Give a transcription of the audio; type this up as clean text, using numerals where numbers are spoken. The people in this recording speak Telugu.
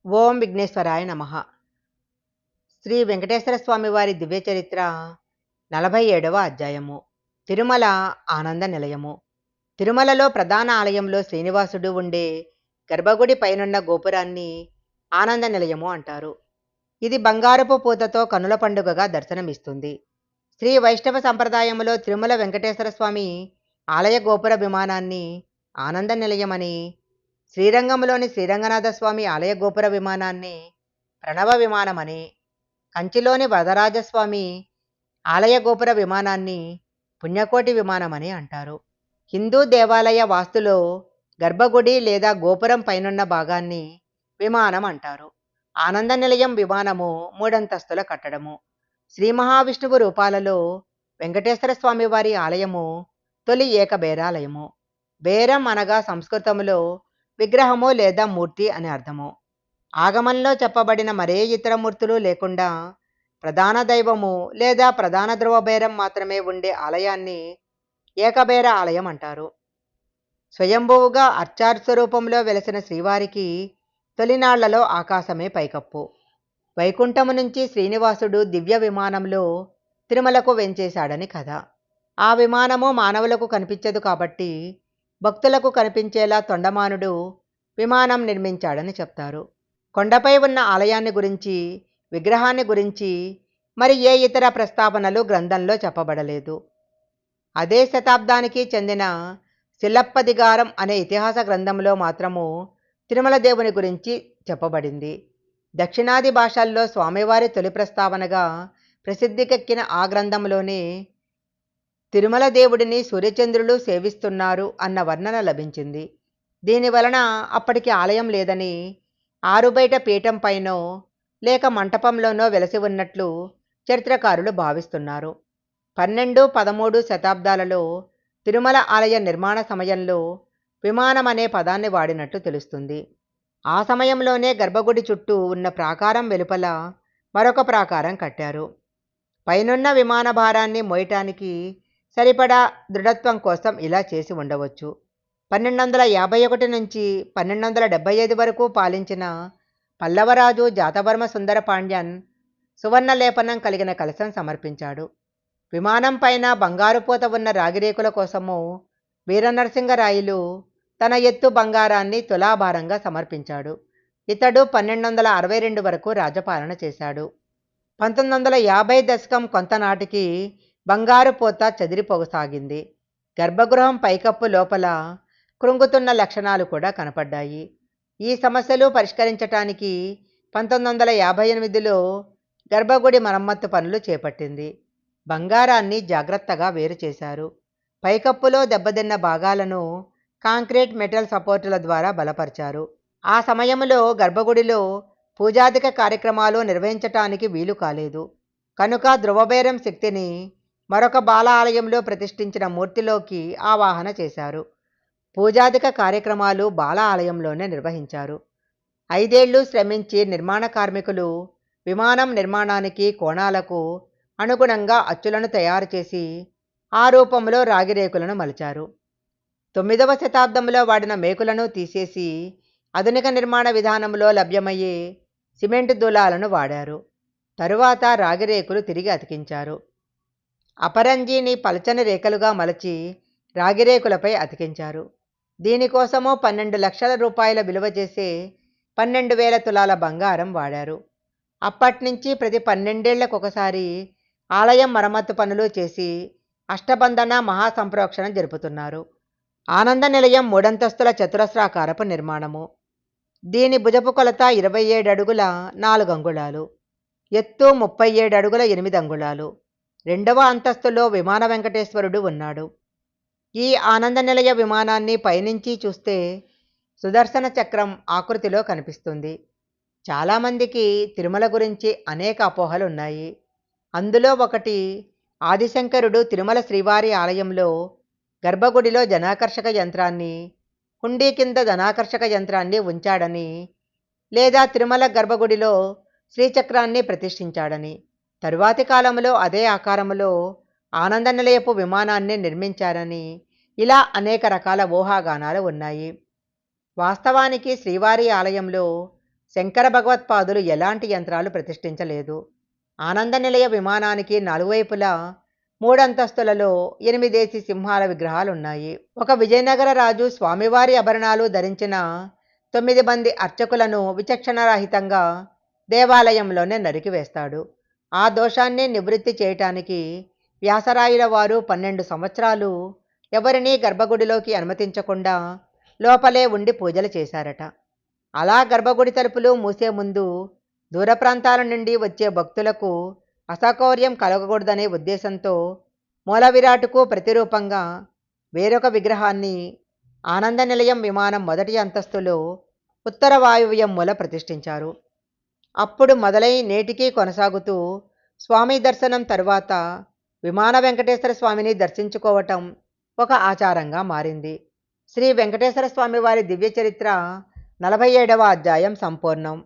ఓం విఘ్నేశ్వరాయ నమః. శ్రీ వెంకటేశ్వర స్వామి వారి దివ్య చరిత్ర 47వ అధ్యాయము. తిరుమల ఆనంద నిలయము. తిరుమలలో ప్రధాన ఆలయంలో శ్రీనివాసుడు ఉండే గర్భగుడి పైనున్న గోపురాన్ని ఆనంద నిలయము అంటారు. ఇది బంగారపు పూతతో కనుల పండుగగా దర్శనమిస్తుంది. శ్రీ వైష్ణవ సంప్రదాయంలో తిరుమల వెంకటేశ్వర స్వామి ఆలయ గోపుర విమానాన్ని ఆనంద నిలయమని, శ్రీరంగంలోని శ్రీరంగనాథ స్వామి ఆలయ గోపుర విమానాన్ని ప్రణవ విమానమని, కంచిలోని వరదరాజస్వామి ఆలయ గోపుర విమానాన్ని పుణ్యకోటి విమానమని అంటారు. హిందూ దేవాలయ వాస్తులో గర్భగుడి లేదా గోపురం పైనున్న భాగాన్ని విమానం అంటారు. ఆనంద నిలయం విమానము మూడంతస్తుల కట్టడము. శ్రీ మహావిష్ణువు రూపాలలో వెంకటేశ్వర స్వామి వారి ఆలయము తొలి ఏకబేరాలయము. బేరం అనగా సంస్కృతంలో విగ్రహము లేదా మూర్తి అని అర్థము. ఆగమంలో చెప్పబడిన మరే ఇతర మూర్తులు లేకుండా ప్రధాన దైవము లేదా ప్రధాన ధ్రువబేరం మాత్రమే ఉండే ఆలయాన్ని ఏకబేర ఆలయం అంటారు. స్వయంభువుగా అర్చాస్వరూపంలో వెలసిన శ్రీవారికి తొలినాళ్లలో ఆకాశమే పైకప్పు. వైకుంఠము నుంచి శ్రీనివాసుడు దివ్య విమానంలో తిరుమలకు వెంచేశాడని కథ. ఆ విమానము మానవులకు కనిపించదు కాబట్టి భక్తులకు కనిపించేలా తొండమానుడు విమానం నిర్మించాడని చెప్తారు. కొండపై ఉన్న ఆలయాన్ని గురించి, విగ్రహాన్ని గురించి మరి ఏ ఇతర ప్రస్తావనలు గ్రంథంలో చెప్పబడలేదు. అదే శతాబ్దానికి చెందిన శిలప్పదిగారం అనే ఇతిహాస గ్రంథంలో మాత్రము తిరుమల దేవుని గురించి చెప్పబడింది. దక్షిణాది భాషల్లో స్వామివారి తొలి ప్రస్తావనగా ప్రసిద్ధికెక్కిన ఆ గ్రంథంలోనే తిరుమల దేవుడిని సూర్యచంద్రులు సేవిస్తున్నారు అన్న వర్ణన లభించింది. దీనివలన అప్పటికి ఆలయం లేదని, ఆరుబయట పీఠం పైనో లేక మంటపంలోనో వెలసి ఉన్నట్లు చరిత్రకారులు భావిస్తున్నారు. 12, 13 శతాబ్దాలలో తిరుమల ఆలయ నిర్మాణ సమయంలో విమానం అనే పదాన్ని వాడినట్లు తెలుస్తుంది. ఆ సమయంలోనే గర్భగుడి చుట్టూ ఉన్న ప్రాకారం వెలుపల మరొక ప్రాకారం కట్టారు. పైనున్న విమాన భారాన్ని మోయటానికి సరిపడా దృఢత్వం కోసం ఇలా చేసి ఉండవచ్చు. 1251 నుంచి 1275 వరకు పాలించిన పల్లవరాజు జాతవర్మ సుందర పాండ్యన్ సువర్ణలేపనం కలిగిన కలశం సమర్పించాడు. విమానం పైన బంగారు పూత ఉన్న రాగిరేకుల కోసము వీరనరసింగరాయలు తన ఎత్తు బంగారాన్ని తులాభారంగా సమర్పించాడు. ఇతడు 1262 వరకు రాజపాలన చేశాడు. 1950 దశకం కొంతనాటికి బంగారు పూత చెదిరిపోసాగింది. గర్భగృహం పైకప్పు లోపల కృంగుతున్న లక్షణాలు కూడా కనపడ్డాయి. ఈ సమస్యలు పరిష్కరించటానికి 1958లో గర్భగుడి మరమ్మత్తు పనులు చేపట్టింది. బంగారాన్ని జాగ్రత్తగా వేరు చేశారు. పైకప్పులో దెబ్బతిన్న భాగాలను కాంక్రీట్ మెటల్ సపోర్టుల ద్వారా బలపరిచారు. ఆ సమయంలో గర్భగుడిలో పూజాదిక కార్యక్రమాలు నిర్వహించటానికి వీలు కాలేదు. కనుక ధ్రువబేరం శక్తిని మరొక బాల ఆలయంలో ప్రతిష్ఠించిన మూర్తిలోకి ఆవాహన చేశారు. పూజాదిక కార్యక్రమాలు బాల ఆలయంలోనే నిర్వహించారు. 5 ఏళ్లు శ్రమించి నిర్మాణ కార్మికులు విమానం నిర్మాణానికి కోణాలకు అనుగుణంగా అచ్చులను తయారు చేసి ఆ రూపంలో రాగిరేకులను మలిచారు. 9వ శతాబ్దంలో వాడిన మేకులను తీసేసి ఆధునిక నిర్మాణ విధానంలో లభ్యమయ్యే సిమెంటు దూలాలను వాడారు. తరువాత రాగిరేకులు తిరిగి అతికించారు. అపరంజీని పలచని రేఖలుగా మలచి రాగిరేకులపై అతికించారు. దీనికోసము 12 లక్షల రూపాయల విలువ చేసే 12,000 తులాల బంగారం వాడారు. అప్పట్నుంచి ప్రతి 12 ఏళ్లకొకసారి ఆలయం మరమ్మతు పనులు చేసి అష్టబంధన మహాసంప్రోక్షణ జరుపుతున్నారు. ఆనంద నిలయం 3 అంతస్తుల చతురస్రాకారపు నిర్మాణము. దీని భుజపు కొలత 27 అడుగుల 4 అంగుళాలు, ఎత్తు 37 అడుగుల 8 అంగుళాలు. 2వ అంతస్తులో విమాన వెంకటేశ్వరుడు ఉన్నాడు. ఈ ఆనంద నిలయ విమానాన్ని పైనుంచి చూస్తే సుదర్శన చక్రం ఆకృతిలో కనిపిస్తుంది. చాలామందికి తిరుమల గురించి అనేక అపోహలు ఉన్నాయి. అందులో ఒకటి, ఆదిశంకరుడు తిరుమల శ్రీవారి ఆలయంలో గర్భగుడిలో జనాకర్షక యంత్రాన్ని, హుండీ కింద ధనాకర్షక యంత్రాన్ని ఉంచాడని, లేదా తిరుమల గర్భగుడిలో శ్రీచక్రాన్ని ప్రతిష్ఠించాడని. తరువాతి కాలంలో అదే ఆకారంలో ఆనంద నిలయపు విమానాన్ని నిర్మించారని, ఇలా అనేక రకాల ఊహాగానాలు ఉన్నాయి. వాస్తవానికి శ్రీవారి ఆలయంలో శంకర భగవత్పాదులు ఎలాంటి యంత్రాలు ప్రతిష్ఠించలేదు. ఆనంద నిలయ విమానానికి నలువైపులా మూడంతస్తులలో 8 సింహాల విగ్రహాలున్నాయి. ఒక విజయనగర రాజు స్వామివారి ఆభరణాలు ధరించిన 9 మంది అర్చకులను విచక్షణారహితంగా దేవాలయంలోనే నరికివేస్తాడు. ఆ దోషాన్ని నివృత్తి చేయటానికి వ్యాసరాయుల వారు 12 సంవత్సరాలు ఎవరినీ గర్భగుడిలోకి అనుమతించకుండా లోపలే ఉండి పూజలు చేశారట. అలా గర్భగుడి తలుపులు మూసే ముందు దూర ప్రాంతాల నుండి వచ్చే భక్తులకు అసౌకర్యం కలగకూడదనే ఉద్దేశంతో మూల విరాటుకు ప్రతిరూపంగా వేరొక విగ్రహాన్ని ఆనంద నిలయం విమానం మొదటి అంతస్తులో ఉత్తర వాయువ్యం మూల ప్రతిష్ఠించారు. అప్పుడు మొదలై నేటికీ కొనసాగుతూ స్వామి దర్శనం తరువాత విమాన వెంకటేశ్వర స్వామిని దర్శించుకోవటం ఒక ఆచారంగా మారింది. శ్రీ వెంకటేశ్వర స్వామి వారి దివ్య చరిత్ర 47వ అధ్యాయం సంపూర్ణం.